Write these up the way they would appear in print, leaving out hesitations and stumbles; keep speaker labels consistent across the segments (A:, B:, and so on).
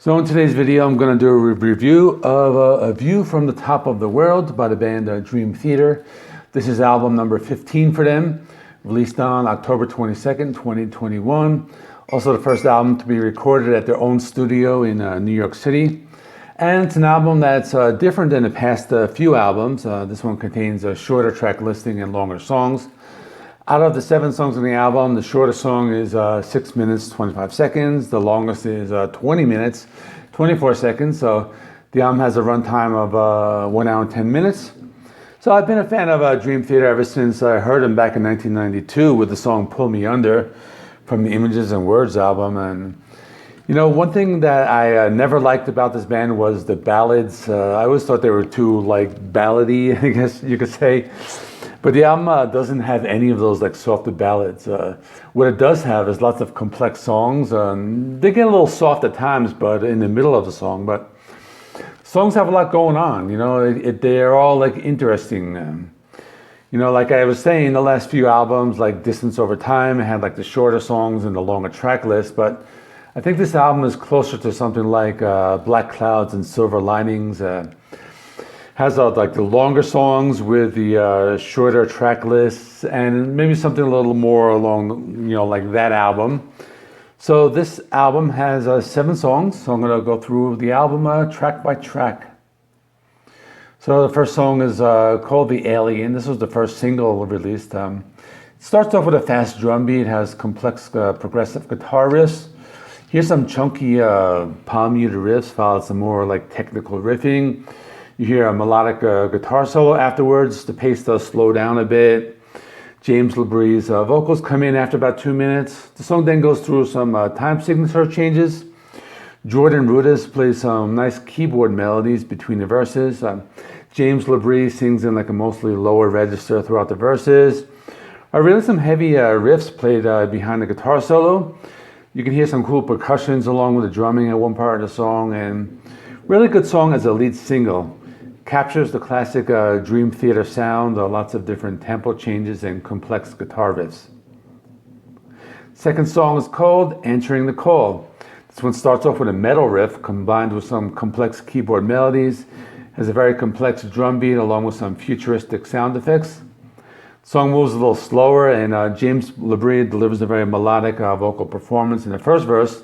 A: So in today's video, I'm going to do a review of A View from the Top of the World by the band Dream Theater. This is album number 15 for them, released on October 22nd, 2021. Also the first album to be recorded at their own studio in New York City. And it's an album that's different than the past few albums. This one contains a shorter track listing and longer songs. Out of the 7 songs on the album, the shortest song is 6 minutes, 25 seconds. The longest is 20 minutes, 24 seconds. So the album has a runtime of 1 hour and 10 minutes. So I've been a fan of Dream Theater ever since I heard them back in 1992 with the song Pull Me Under from the Images and Words album. And you know, one thing that I never liked about this band was the ballads. I always thought they were too ballady, I guess you could say. But the album doesn't have any of those softer ballads. What it does have is lots of complex songs. They get a little soft at times, but in the middle of the song. But songs have a lot going on. You know, they're all interesting. You know, like I was saying, the last few albums, like Distance Over Time, had the shorter songs and the longer track list. But I think this album is closer to something like Black Clouds and Silver Linings. Has the longer songs with the shorter track lists, and maybe something a little more along, like that album. So this album has 7 songs, so I'm going to go through the album track by track. So the first song is called The Alien. This was the first single released. It starts off with a fast drum beat, has complex progressive guitar riffs. Here's some chunky palm muted riffs, followed some more technical riffing. You hear a melodic guitar solo afterwards. The pace does slow down a bit. James LaBrie's vocals come in after about 2 minutes. The song then goes through some time signature changes. Jordan Rudess plays some nice keyboard melodies between the verses. James LaBrie sings in a mostly lower register throughout the verses. Really some heavy riffs played behind the guitar solo. You can hear some cool percussions along with the drumming at one part of the song, and really good song as a lead single. Captures the classic Dream Theater sound, lots of different tempo changes and complex guitar riffs. Second song is called Answering the Call. This one starts off with a metal riff combined with some complex keyboard melodies, has a very complex drum beat along with some futuristic sound effects. The song moves a little slower, and James LaBrie delivers a very melodic vocal performance in the first verse.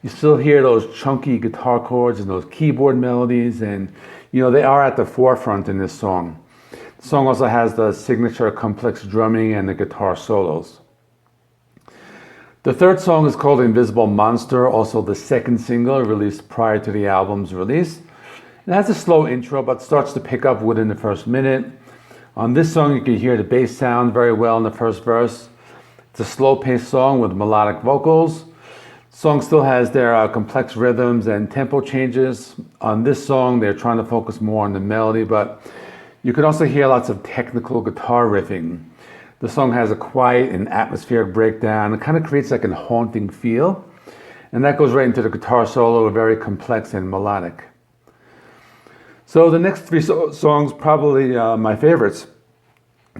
A: You still hear those chunky guitar chords and those keyboard melodies, and they are at the forefront in this song. The song also has the signature complex drumming and the guitar solos. The third song is called Invisible Monster, also the second single released prior to the album's release. It has a slow intro but starts to pick up within the first minute. On this song you can hear the bass sound very well in the first verse. It's a slow-paced song with melodic vocals. The song still has their complex rhythms and tempo changes. On this song, they're trying to focus more on the melody, but you can also hear lots of technical guitar riffing. The song has a quiet and atmospheric breakdown. It kind of creates a haunting feel, and that goes right into the guitar solo, very complex and melodic. So the next 3 songs, probably my favorites.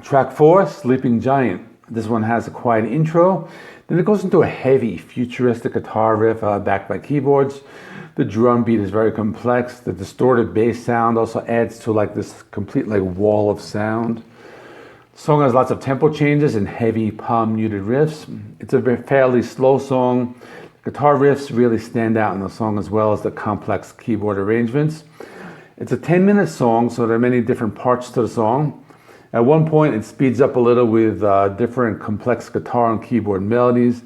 A: Track 4, Sleeping Giant. This one has a quiet intro. Then it goes into a heavy, futuristic guitar riff backed by keyboards. The drum beat is very complex. The distorted bass sound also adds to this complete wall of sound. The song has lots of tempo changes and heavy palm muted riffs. It's a fairly slow song. Guitar riffs really stand out in the song as well as the complex keyboard arrangements. It's a 10-minute song, so there are many different parts to the song. At one point, it speeds up a little with different complex guitar and keyboard melodies.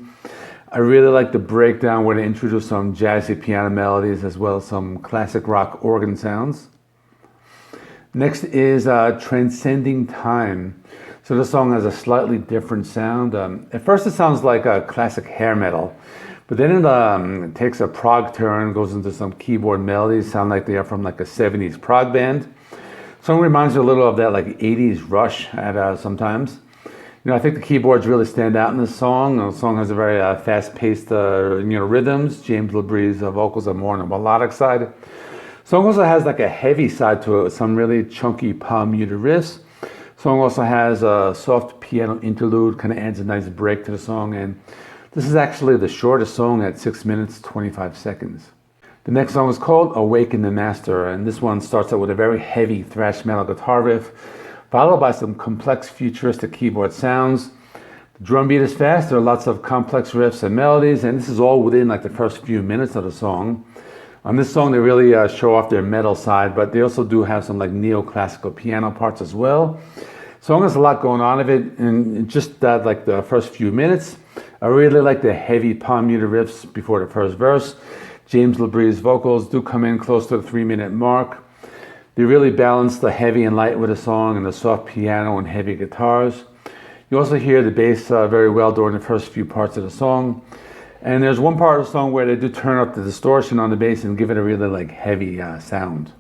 A: I really like the breakdown where they introduce some jazzy piano melodies as well as some classic rock organ sounds. Next is Transcending Time. So this song has a slightly different sound. At first, it sounds like a classic hair metal, but then it takes a prog turn, goes into some keyboard melodies, sound like they are from a 70s prog band. Song reminds me a little of that 80s Rush at sometimes. I think the keyboards really stand out in this song. The song has a very fast-paced rhythms. James LaBrie's vocals are more on the melodic side. The song also has a heavy side to it with some really chunky palm muted riffs. The song also has a soft piano interlude, kind of adds a nice break to the song. And this is actually the shortest song at 6 minutes, 25 seconds. The next song is called Awaken the Master, and this one starts out with a very heavy thrash metal guitar riff, followed by some complex futuristic keyboard sounds. The drum beat is fast, there are lots of complex riffs and melodies, and this is all within like the first few minutes of the song. On this song, they really show off their metal side, but they also do have some like neoclassical piano parts as well. The song has a lot going on of it, and just that like the first few minutes, I really like the heavy palm muted riffs before the first verse. James LaBrie's vocals do come in close to the 3-minute mark. They really balance the heavy and light with the song and the soft piano and heavy guitars. You also hear the bass very well during the first few parts of the song. And there's one part of the song where they do turn up the distortion on the bass and give it a really like heavy sound.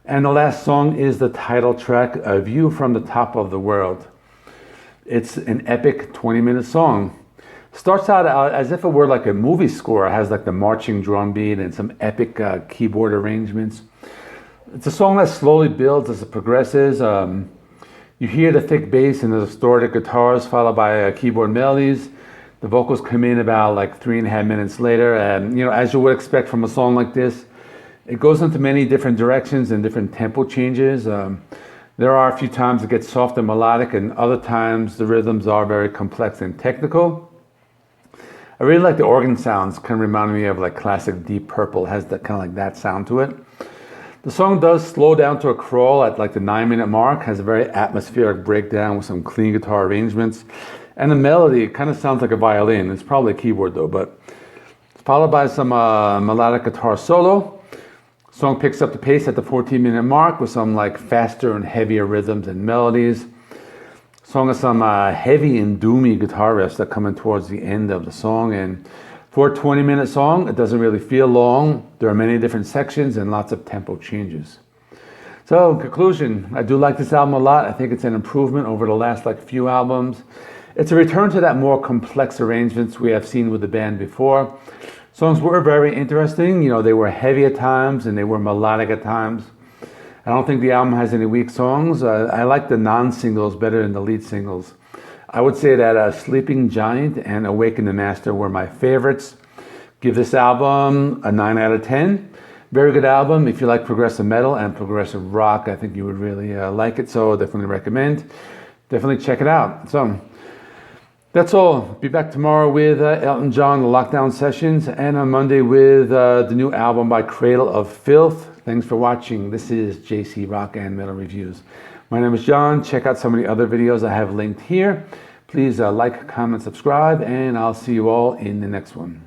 A: And the last song is the title track, A View from the Top of the World. It's an epic 20-minute song. Starts out as if it were like a movie score. It has like the marching drum beat and some epic keyboard arrangements. It's a song that slowly builds as it progresses. You hear the thick bass and the distorted guitars followed by keyboard melodies. The vocals come in about like 3.5 minutes later. And as you would expect from a song like this, it goes into many different directions and different tempo changes. There are a few times it gets soft and melodic, and other times the rhythms are very complex and technical. I really like the organ sounds, kind of remind me of like classic Deep Purple, it has that kind of like that sound to it. The song does slow down to a crawl at like the 9-minute mark, has a very atmospheric breakdown with some clean guitar arrangements. And the melody, it kind of sounds like a violin. It's probably a keyboard though, but it's followed by some melodic guitar solo. The song picks up the pace at the 14-minute mark with some like faster and heavier rhythms and melodies. The song has some heavy and doomy guitar riffs that come in towards the end of the song. And for a 20-minute song, it doesn't really feel long. There are many different sections and lots of tempo changes. So in conclusion, I do like this album a lot. I think it's an improvement over the last like few albums. It's a return to that more complex arrangements we have seen with the band before. Songs were very interesting. They were heavy at times and they were melodic at times. I don't think the album has any weak songs. I like the non-singles better than the lead singles. I would say that Sleeping Giant and Awaken the Master were my favorites. Give this album a 9 out of 10. Very good album. If you like progressive metal and progressive rock, I think you would really like it. So definitely recommend. Definitely check it out. So that's all. Be back tomorrow with Elton John, the Lockdown Sessions, and on Monday with the new album by Cradle of Filth. Thanks for watching. This is JC Rock and Metal Reviews. My name is John. Check out some of the other videos I have linked here. Please like, comment, subscribe, and I'll see you all in the next one.